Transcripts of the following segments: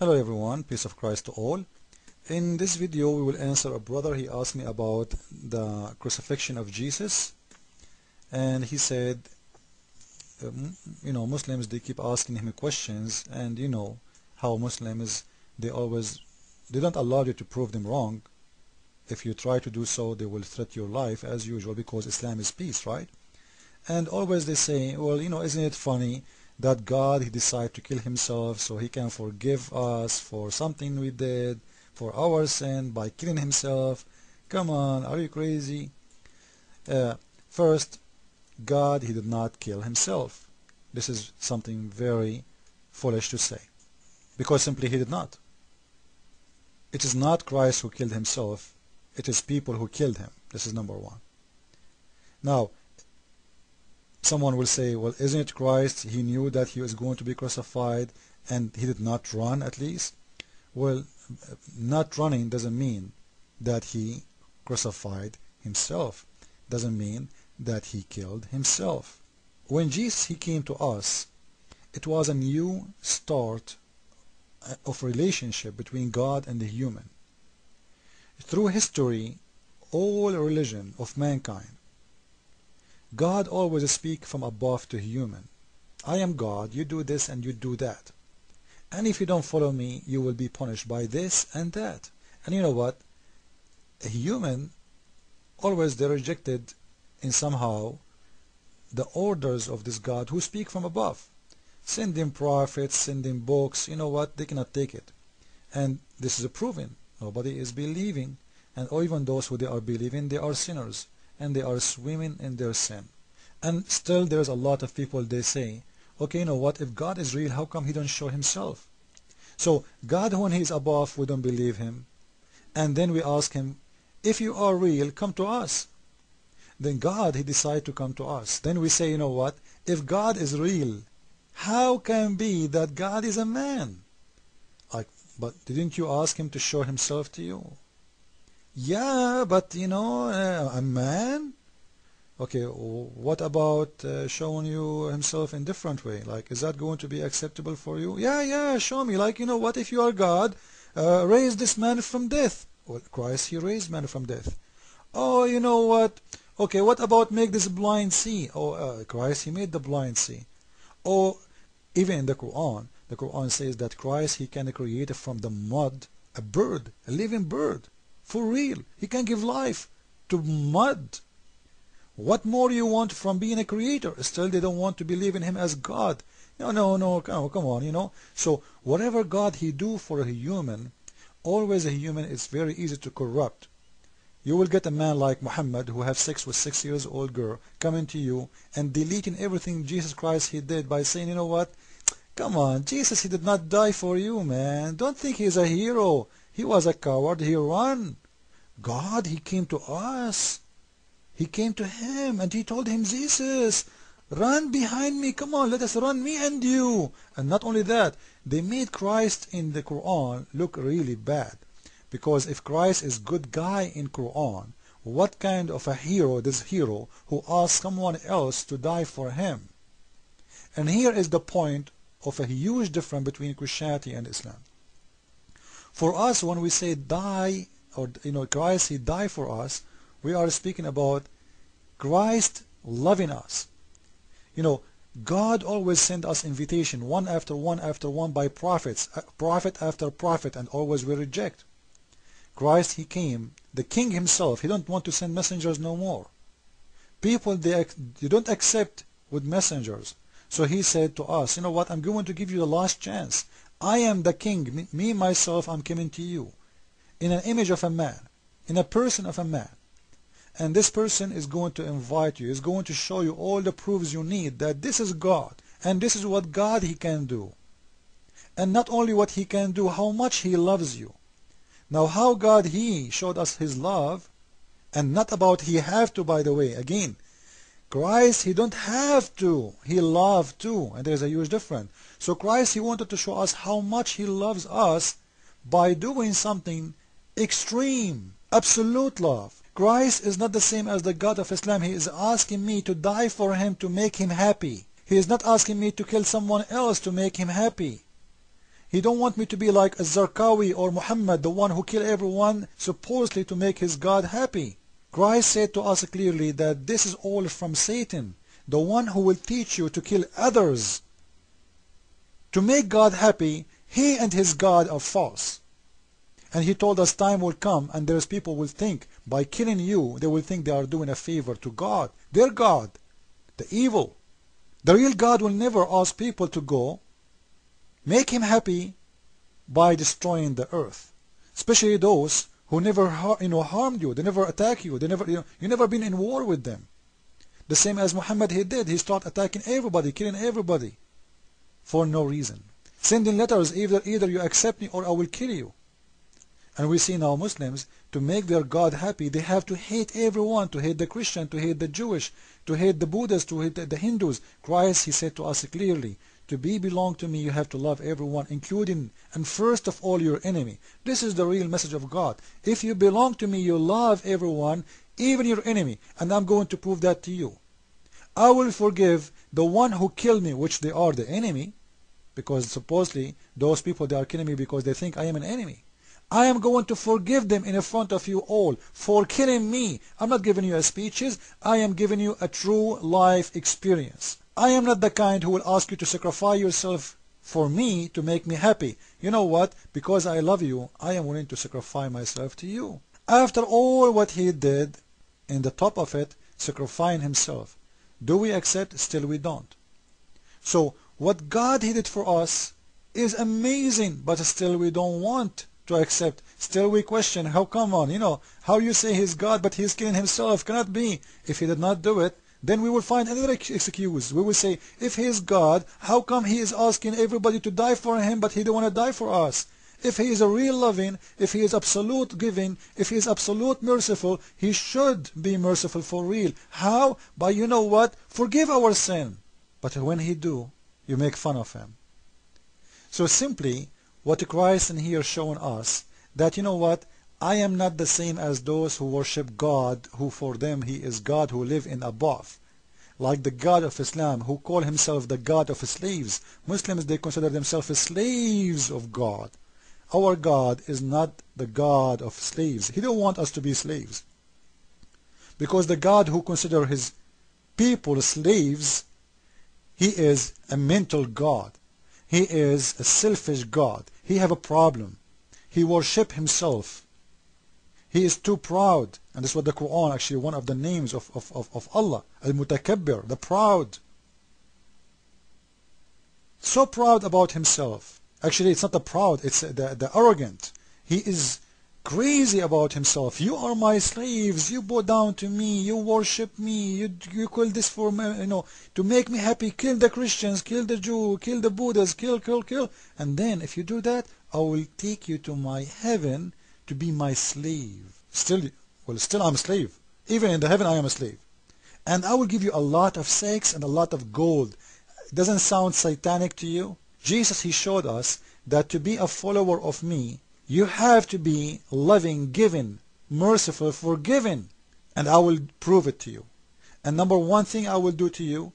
Hello everyone, peace of Christ to all. In this video we will answer a brother. He asked me about the crucifixion of Jesus, and he said Muslims, they keep asking him questions, and you know how Muslims, they don't allow you to prove them wrong. If you try to do so, they will threat your life as usual, because Islam is peace, right? And always they say, well, isn't it funny that God, he decided to kill himself so he can forgive us for something we did, for our sin, by killing himself? Come on, are you crazy? First, God, he did not kill himself. This is something very foolish to say, because simply he did not. It is not Christ who killed himself, it is people who killed him. This is number one. Now, someone will say, well, isn't it Christ? He knew that he was going to be crucified and he did not run at least. Well, not running doesn't mean that he crucified himself. Doesn't mean that he killed himself. When Jesus, he came to us, it was a new start of relationship between God and the human. Through history, all religion of mankind, God always speaks from above to human. I am God, you do this and you do that. And if you don't follow me, you will be punished by this and that. And you know what? A human, always they rejected in somehow the orders of this God who speak from above. Sending prophets, sending books, you know what? They cannot take it. And this is proven. Nobody is believing. And even those who they are believing, they are sinners. And they are swimming in their sin. And still there's a lot of people, they say, okay, you know what, if God is real, how come he don't show himself? So God, when he is above, we don't believe him. And then we ask him, if you are real, come to us. Then God, he decided to come to us. Then we say, you know what, if God is real, how can it be that God is a man? But didn't you ask him to show himself to you? Yeah, but a man? Okay, what about showing you himself in different way? Like, is that going to be acceptable for you? Yeah, show me. Like, what if you are God? Raise this man from death. Well, Christ, he raised man from death. Oh, you know what? Okay, what about make this blind see? Oh, Christ, he made the blind see. Oh, even in the Quran says that Christ, he can create from the mud a bird, a living bird. For real, he can give life to mud. What more you want from being a creator? Still they don't want to believe in him as God. No, come on, So whatever God he do for a human, always a human is very easy to corrupt. You will get a man like Muhammad who have sex with 6 years old girl coming to you and deleting everything Jesus Christ he did by saying, you know what? Come on, Jesus, he did not die for you, man. Don't think he's a hero. He was a coward. He ran. God, he came to us. He came to him and he told him, Jesus, run behind me. Come on, let us run, me and you. And not only that, they made Christ in the Quran look really bad. Because if Christ is good guy in Quran, what kind of a hero, this hero who asks someone else to die for him? And here is the point of a huge difference between Christianity and Islam. For us, when we say die, or Christ, he died for us, we are speaking about Christ loving us. God always send us invitation, one after one after one, by prophets, prophet after prophet, and always we reject. Christ, he came, the king himself, he don't want to send messengers no more. People, they don't accept with messengers. So he said to us, you know what, I'm going to give you the last chance. I am the king, me myself, I'm coming to you in an image of a man, in a person of a man. And this person is going to invite you, is going to show you all the proofs you need that this is God, and this is what God he can do. And not only what he can do, how much he loves you. Now how God he showed us his love, and not about he have to, by the way. Again, Christ, he don't have to, he loved too, and there's a huge difference. So Christ, he wanted to show us how much he loves us by doing something extreme, absolute love. Christ is not the same as the God of Islam. He is asking me to die for him to make him happy. He is not asking me to kill someone else to make him happy. He don't want me to be like Az-Zarqawi or Muhammad, the one who killed everyone supposedly to make his God happy. Christ said to us clearly that this is all from Satan, the one who will teach you to kill others to make God happy. He and his God are false. And he told us time will come and there's people will think by killing you, they will think they are doing a favor to God, their God, the evil. The real God will never ask people to go make him happy by destroying the earth, especially those who never harmed you, they never attack you, they never you never been in war with them. The same as Muhammad he did, he started attacking everybody, killing everybody for no reason, sending letters, either you accept me or I will kill you. And we see now Muslims, to make their God happy, they have to hate everyone, to hate the Christian, to hate the Jewish, to hate the Buddhists, to hate the Hindus. Christ, he said to us clearly, to belong to me, you have to love everyone, including and first of all your enemy. This is the real message of God. If you belong to me, you love everyone, even your enemy. And I'm going to prove that to you. I will forgive the one who killed me, which they are the enemy, because supposedly those people, they are killing me because they think I am an enemy. I am going to forgive them in front of you all for killing me. I'm not giving you speeches. I am giving you a true life experience. I am not the kind who will ask you to sacrifice yourself for me to make me happy. You know what? Because I love you, I am willing to sacrifice myself to you. After all what he did, in the top of it, sacrificing himself, do we accept? Still we don't. So what God he did for us is amazing, but still we don't want to accept. Still we question, how come on, how you say he's God but he's killing himself? Cannot be. If he did not do it, then we will find another excuse. We will say, if he is God, how come he is asking everybody to die for him but he don't want to die for us? If he is a real loving, if he is absolute giving, if he is absolute merciful, he should be merciful for real. How? By forgive our sin. But when he do, you make fun of him. So simply what Christ in here showing us, that I am not the same as those who worship God, who for them he is God, who live in above, like the God of Islam, who call himself the God of slaves. Muslims, they consider themselves slaves of God. Our God is not the God of slaves. He don't want us to be slaves, because the God who consider his people slaves, he is a mental God. He is a selfish God. He have a problem. He worship himself. He is too proud. And this is what the Quran, actually one of the names of Allah, Al-Mutakabbir, the proud. So proud about himself. Actually, it's not the proud, it's the arrogant. He is crazy about himself. You are my slaves. You bow down to me. You worship me. You call this for me, to make me happy. Kill the Christians, kill the Jew, kill the Buddhists, kill. And then if you do that, I will take you to my heaven to be my slave. Still I'm a slave. Even in the heaven I am a slave. And I will give you a lot of sex and a lot of gold. Doesn't sound satanic to you? Jesus, he showed us that to be a follower of me, you have to be loving, giving, merciful, forgiving. And I will prove it to you. And number one thing I will do to you,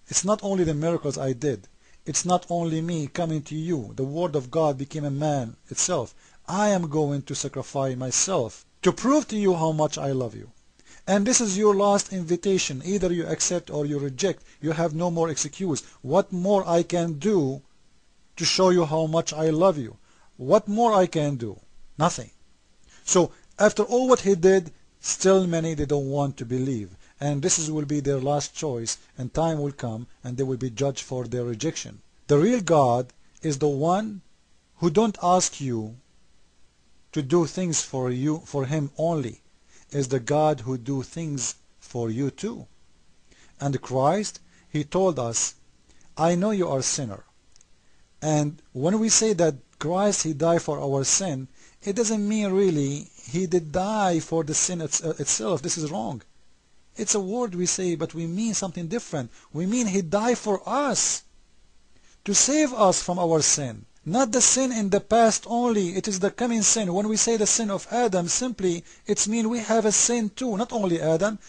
it's not only the miracles I did. It's not only me coming to you. The Word of God became a man itself. I am going to sacrifice myself to prove to you how much I love you. And this is your last invitation. Either you accept or you reject. You have no more excuse. What more I can do to show you how much I love you? What more I can do? Nothing. So after all what he did, still many, they don't want to believe. And this will be their last choice, and time will come and they will be judged for their rejection. The real God is the one who don't ask you to do things for him only. Is the God who do things for you too. And Christ, he told us, I know you are a sinner. And when we say that Christ, he died for our sin, it doesn't mean really he did die for the sin itself. This is wrong. It's a word we say, but we mean something different. We mean he died for us, to save us from our sin. Not the sin in the past only, it is the coming sin. When we say the sin of Adam, simply, it's mean we have a sin too. Not only Adam,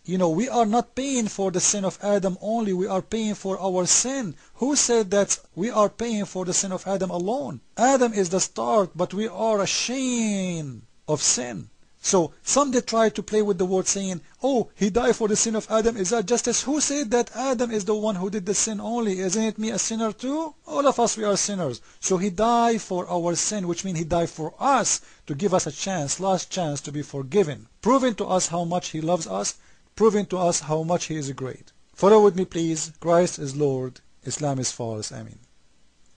We are not paying for the sin of Adam only, we are paying for our sin. Who said that we are paying for the sin of Adam alone? Adam is the start, but we are ashamed of sin. So some they try to play with the word saying, oh, he died for the sin of Adam. Is that justice? Who said that Adam is the one who did the sin only? Isn't it me a sinner too? All of us, we are sinners. So he died for our sin, which means he died for us to give us a chance, last chance to be forgiven. Proving to us how much he loves us, proving to us how much he is great. Follow with me please. Christ is Lord. Islam is false. Amen.